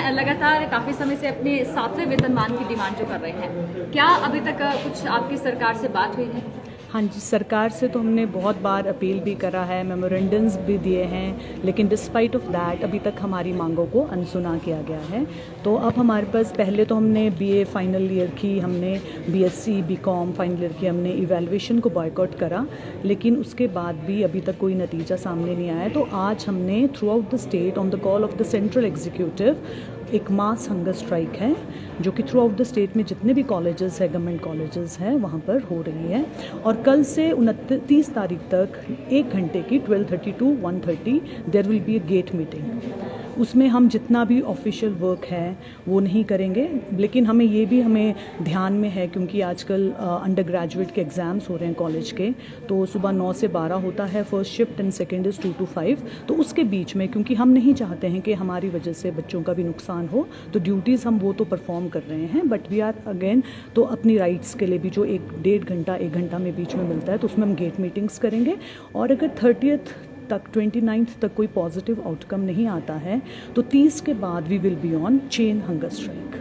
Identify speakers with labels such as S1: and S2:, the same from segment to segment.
S1: हैं लगातार काफ़ी समय से अपने 7वें वेतनमान की डिमांड जो कर रहे हैं, क्या अभी तक कुछ आपकी सरकार से बात हुई है?
S2: हाँ जी, सरकार से तो हमने बहुत बार अपील भी करा है, मेमोरेंडम्स भी दिए हैं, लेकिन डिस्पाइट ऑफ दैट अभी तक हमारी मांगों को अनसुना किया गया है। तो अब हमारे पास पहले तो हमने बीए फाइनल ईयर की, हमने बीएससी बीकॉम फाइनल ईयर की हमने इवैल्यूएशन को बॉयकॉट करा, लेकिन उसके बाद भी अभी तक कोई नतीजा सामने नहीं आया। तो आज हमने through out the state on the call of the central executive एक मास हंगर स्ट्राइक है, जो कि थ्रू आउट द स्टेट में जितने भी कॉलेजेस है, गवर्नमेंट कॉलेजेस हैं, वहाँ पर हो रही है। और कल से 29 तारीख तक 1 घंटे की 12:30 to 1:30 there will be a gate meeting. उसमें हम जितना भी ऑफिशियल वर्क है वो नहीं करेंगे, लेकिन हमें ध्यान में है, क्योंकि आजकल अंडर ग्रेजुएट के एग्ज़ाम्स हो रहे हैं कॉलेज के, तो सुबह 9 से 12 होता है first shift and second is 2 to 5। तो उसके बीच में, क्योंकि हम नहीं चाहते हैं कि हमारी वजह से बच्चों का भी नुकसान हो, तो ड्यूटीज़ हम वो तो परफॉर्म कर रहे हैं, बट वी आर अगेन तो अपनी राइट्स के लिए भी जो 1 घंटा में बीच में मिलता है, तो उसमें हम गेट मीटिंग्स करेंगे। और अगर 30th तक 29th तक कोई पॉजिटिव आउटकम नहीं आता है तो 30 के बाद we will be on chain hunger strike.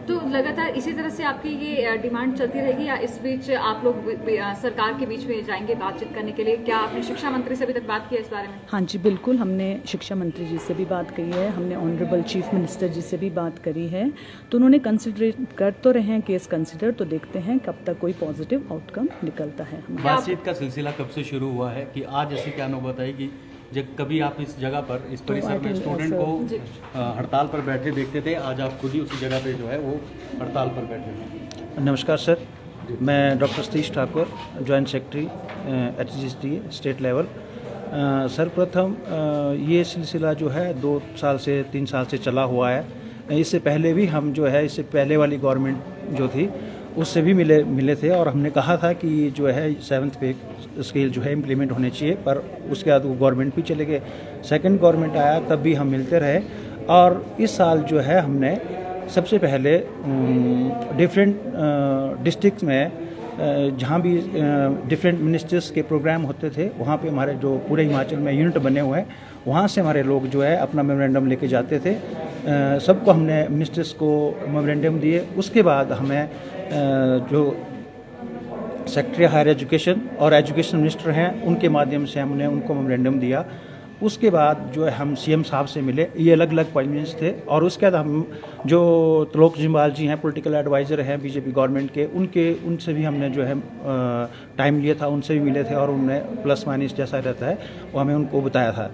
S1: तो लगातार इसी तरह से आपकी ये डिमांड चलती रहेगी, या इस बीच आप लोग सरकार के बीच में जाएंगे बातचीत करने के लिए? क्या आपने शिक्षा मंत्री से अभी तक बात की है इस बारे में?
S2: हाँ जी, बिल्कुल, हमने शिक्षा मंत्री जी से भी बात करी है, हमने ऑनरेबल चीफ मिनिस्टर जी से भी बात करी है, तो उन्होंने कंसिडरेट कर तो रहे हैं केस कंसिडर, तो देखते हैं कब तक कोई पॉजिटिव आउटकम निकलता है।
S3: बातचीत का सिलसिला कब से शुरू हुआ है कि आज ऐसी क्या नौबत आई कि जब कभी आप इस जगह पर, इस परिसर में स्टूडेंट को हड़ताल पर बैठे देखते थे, आज आप खुद ही उसी जगह पे जो है वो हड़ताल पर बैठे हैं?
S4: नमस्कार सर, मैं doctor Satish Thakur, joint secretary HGST state level. Sir, प्रथम ये सिलसिला जो है 2 साल से 3 साल से चला हुआ है। इससे पहले भी हम जो है, इससे पहले वाली गवर्नमेंट जो थी उससे भी मिले थे, और हमने कहा था कि जो है 7th पे स्केल जो है इम्प्लीमेंट होने चाहिए, पर उसके बाद वो गवर्नमेंट भी चले गए, सेकंड गवर्नमेंट आया, तब भी हम मिलते रहे। और इस साल जो है हमने सबसे पहले डिफरेंट डिस्ट्रिक्ट में जहाँ भी डिफरेंट मिनिस्टर्स के प्रोग्राम होते थे, वहाँ पे हमारे जो पूरे हिमाचल में यूनिट बने हुए हैं, वहाँ से हमारे लोग जो है अपना मेमोरेंडम लेके जाते थे। सबको हमने मिनिस्टर्स को मेमोरेंडम दिए। उसके बाद हमें जो सेक्रेटरी हायर एजुकेशन और एजुकेशन मिनिस्टर हैं, उनके माध्यम से हमने उनको मेमोरेंडम दिया। उसके बाद जो है हम CM साहब से मिले, ये अलग अलग अपॉइंटमेंट्स थे। और उसके बाद हम जो त्रिलोक जिम्बाल जी हैं, पॉलिटिकल एडवाइज़र हैं बीजेपी गवर्नमेंट के, उनसे भी हमने जो है टाइम लिया था, उनसे भी मिले थे, और उनने प्लस माइनस जैसा रहता है वो हमें उनको बताया था।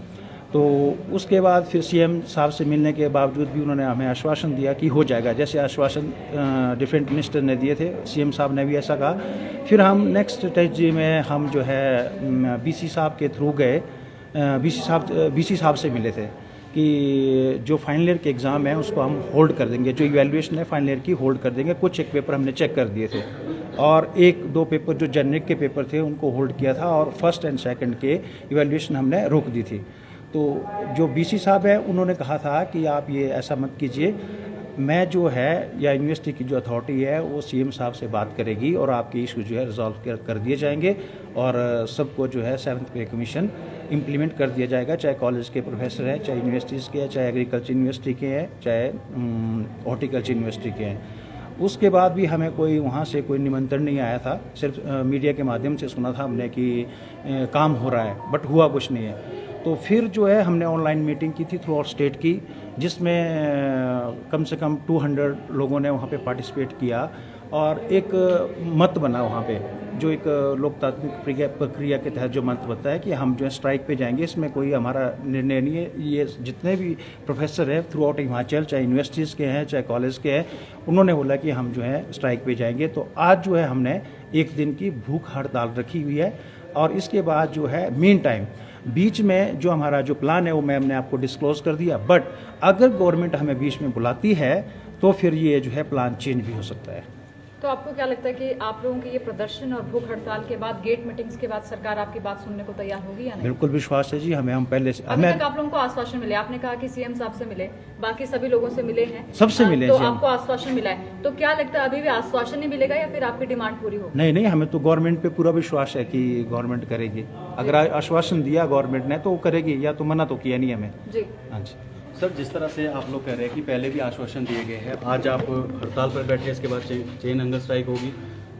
S4: तो उसके बाद फिर CM साहब से मिलने के बावजूद भी उन्होंने हमें आश्वासन दिया कि हो जाएगा, जैसे आश्वासन डिफरेंट मिनिस्टर ने दिए थे, CM साहब ने भी ऐसा कहा। फिर हम नेक्स्ट स्टेज में हम जो है BC साहब के थ्रू गए, BC साहब से मिले थे कि जो फाइनल ईयर के एग्ज़ाम है उसको हम होल्ड कर देंगे, जो इवैल्यूएशन है फाइनल ईयर की होल्ड कर देंगे। कुछ एक पेपर हमने चेक कर दिए थे, और 1-2 पेपर जो जेनरिक के पेपर थे उनको होल्ड किया था, और फर्स्ट एंड सेकंड के इवैल्यूएशन हमने रोक दी थी। तो जो BC साहब है उन्होंने कहा था कि आप ये ऐसा मत कीजिए, मैं जो है या यूनिवर्सिटी की जो अथॉरिटी है वो CM साहब से बात करेगी, और आपके इशू जो है रिजॉल्व कर दिए जाएंगे, और सबको जो है 7th पे कमीशन इम्प्लीमेंट कर दिया जाएगा, चाहे कॉलेज के प्रोफेसर हैं, चाहे यूनिवर्सिटीज़ के हैं, चाहे एग्रीकल्चर यूनिवर्सिटी के हैं, चाहे हॉर्टिकल्चर यूनिवर्सिटी के हैं। उसके बाद भी हमें कोई वहाँ से कोई निमंत्रण नहीं आया था, सिर्फ मीडिया के माध्यम से सुना था हमने कि काम हो रहा है, बट हुआ कुछ नहीं है। तो फिर जो है हमने ऑनलाइन मीटिंग की थी थ्रू आउट स्टेट की, जिसमेम कम से कम 200 लोगों ने वहाँ पे पार्टिसिपेट किया, और एक मत बना वहाँ पे, जो एक लोकतांत्रिक प्रक्रिया के तहत जो मत बनता है कि हम जो है स्ट्राइक पे जाएंगे। इसमें कोई हमारा निर्णय नहीं है, ये जितने भी प्रोफेसर हैं थ्रू आउट हिमाचल, चाहे यूनिवर्सिटीज़ के हैं चाहे कॉलेज के हैं, उन्होंने बोला कि हम जो है स्ट्राइक पे जाएंगे। तो आज जो है हमने 1 दिन की भूख हड़ताल रखी हुई है, और इसके बाद जो है मीन टाइम बीच में जो हमारा जो प्लान है वो मैंने आपको डिस्क्लोज कर दिया, बट अगर गवर्नमेंट हमें बीच में बुलाती है तो फिर ये जो है प्लान चेंज भी हो सकता है।
S1: तो आपको क्या लगता है कि आप लोगों के ये प्रदर्शन और भूख हड़ताल के बाद, गेट मीटिंग्स के बाद सरकार आपकी बात सुनने को तैयार होगी या नहीं?
S4: बिल्कुल विश्वास है जी, हम पहले से
S1: अभी तक आप लोगों को आश्वासन मिले, आपने कहा कि CM साहब से मिले, बाकी सभी लोगों से मिले हैं,
S4: सबसे मिले,
S1: तो आपको आश्वासन मिला है, तो क्या लगता है अभी भी आश्वासन नहीं मिलेगा या फिर आपकी डिमांड पूरी होगी?
S4: नहीं, हमें तो गवर्नमेंट पे पूरा विश्वास है कि गवर्नमेंट करेगी। अगर आश्वासन दिया गवर्नमेंट ने तो वो करेगी, या तो मना तो किया नहीं हमें
S1: जी।
S4: हाँ जी।
S3: सर, जिस तरह से आप लोग कह रहे हैं कि पहले भी आश्वासन दिए गए हैं, आज आप हड़ताल पर बैठे, इसके बाद चेन हंगर स्ट्राइक होगी,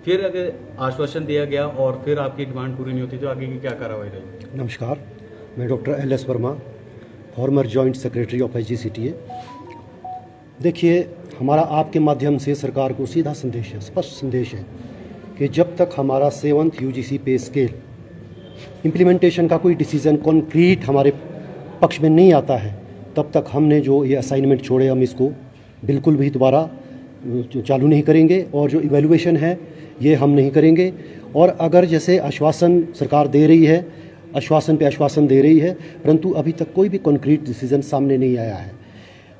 S3: फिर अगर आश्वासन दिया गया और फिर आपकी डिमांड पूरी नहीं होती तो आगे की क्या कार्रवाई रहेगी?
S5: नमस्कार, मैं doctor LS Verma, farmer joint secretary of HGCTA। देखिए, हमारा आपके माध्यम से सरकार को सीधा संदेश है, स्पष्ट संदेश है कि जब तक हमारा 7th UGC पे स्केल इम्प्लीमेंटेशन का कोई डिसीज़न कॉन्क्रीट हमारे पक्ष में नहीं आता है, तब तक हमने जो ये असाइनमेंट छोड़े हम इसको बिल्कुल भी दोबारा चालू नहीं करेंगे और जो इवैल्यूएशन है ये हम नहीं करेंगे। और अगर जैसे आश्वासन सरकार दे रही है, आश्वासन पे आश्वासन दे रही है, परंतु अभी तक कोई भी कॉन्क्रीट डिसीज़न सामने नहीं आया है,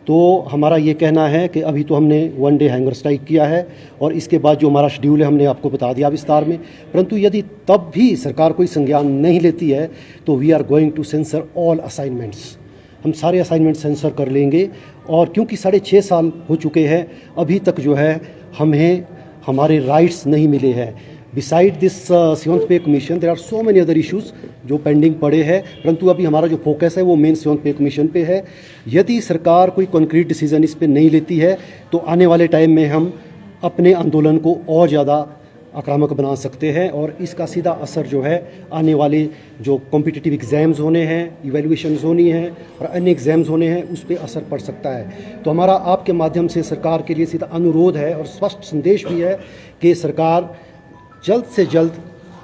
S5: तो हमारा ये कहना है कि अभी तो हमने 1 डे हैंगर स्ट्राइक किया है और इसके बाद जो हमारा शेड्यूल है हमने आपको बता दिया विस्तार में। परंतु यदि तब भी सरकार कोई संज्ञान नहीं लेती है तो we are going to censor all assignments. हम सारे असाइनमेंट सेंसर कर लेंगे और क्योंकि 6.5 साल हो चुके हैं, अभी तक जो है हमें हमारे राइट्स नहीं मिले हैं। Beside this 7th pay commission there are so many other issues जो पेंडिंग पड़े हैं, परंतु अभी हमारा जो फोकस है वो मेन 7th पे कमीशन पे है। यदि सरकार कोई कॉन्क्रीट डिसीजन इस पे नहीं लेती है तो आने वाले टाइम में हम अपने आंदोलन को और ज़्यादा आक्रामक बना सकते हैं और इसका सीधा असर जो है आने वाले जो कॉम्पिटिटिव एग्ज़ाम्स होने हैं, इवैल्यूएशंस होनी हैं और अन्य एग्ज़ाम्स होने हैं, उस पर असर पड़ सकता है। तो हमारा आपके माध्यम से सरकार के लिए सीधा अनुरोध है और स्पष्ट संदेश भी है कि सरकार जल्द से जल्द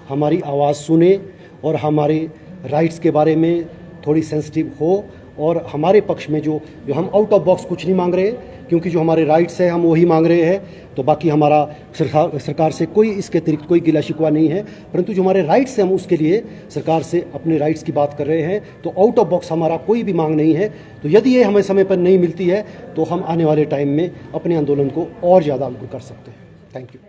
S5: हमारी आवाज़ सुने और हमारे राइट्स के बारे में थोड़ी सेंसिटिव हो और हमारे पक्ष में जो हम आउट ऑफ बॉक्स कुछ नहीं मांग रहे, क्योंकि जो हमारे राइट्स हैं हम वही मांग रहे हैं। तो बाकी हमारा सरकार से कोई इसके अतिरिक्त कोई गिला शिकवा नहीं है, परंतु जो हमारे राइट्स हैं हम उसके लिए सरकार से अपने राइट्स की बात कर रहे हैं। तो आउट ऑफ बॉक्स हमारा कोई भी मांग नहीं है। तो यदि ये हमें समय पर नहीं मिलती है तो हम आने वाले टाइम में अपने आंदोलन को और ज़्यादा अग्र कर सकते हैं। Thank you.